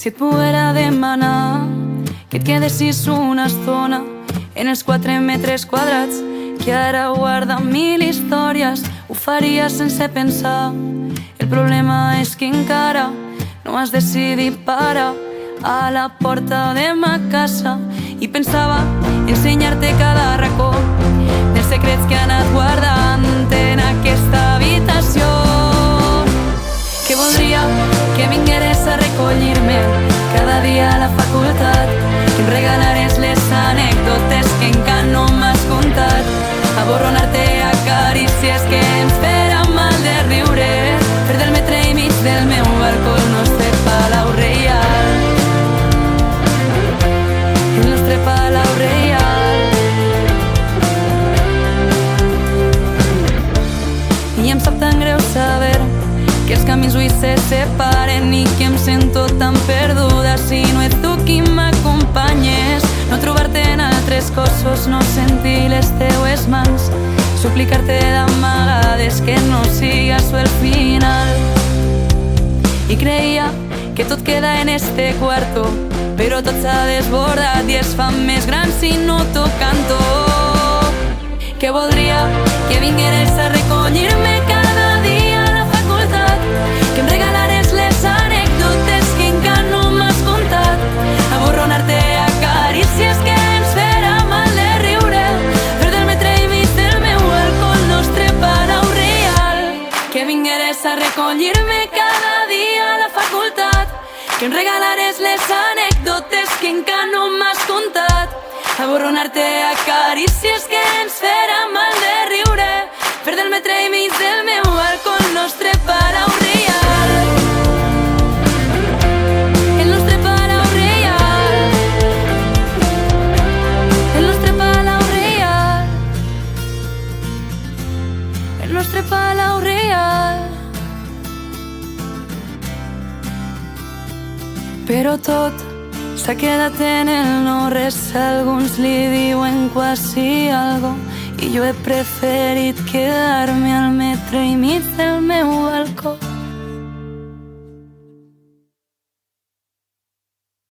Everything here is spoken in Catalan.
Si et poguera demanar que et quedessis una estona en els 4 metres quadrats que ara guarda 1000 històries, ho faria sense pensar. El problema és que encara no has decidit parar a la porta de ma casa i pensava ensenyar-te cada racó dels secrets que he anat guardant en aquesta habitació. Que voldria que vingueres a recollir-me cada dia a la facultat, que em regalares les anècdotes que encara no m'has contat, a borronar-te a carícies que ens farà mal de riure, fer del metre i mig del meu balcó el nostre palau reial, el nostre palau reial. I em sap tan greu saber que els camins avui se separen i que em sento tan perduda si no ets tu qui m'acompanyes. No trobar-te en altres cossos, no sentir les teues mans, suplicar-te d'amagades que no sigui això el final. I creia que tot queda en este cuarto, però tot s'ha desbordat i es fa més gran si no t'ho canto. Que voldria que vingueres a recollir-me cada dia a la facultat, que em regalares les anècdotes que encara no m'has contat, a borronar-te a carícies que ens farà mal de riure, fer del metre i mig del meu balcó el nostre palau real. Que vingueres a recollir-me cada dia a la facultat, que em regalares les anècdotes que encara no m'has contat, a borronar-te a carícies que ens farà mal de riure, fer del metre i mig del meu balcó el nostre palau real, el nostre palau real, el nostre palau real, el nostre palau real. Però tot s'ha quedat en el no res, alguns li diuen quasi algo, i jo he preferit quedar-me al metre i mig del meu balcó.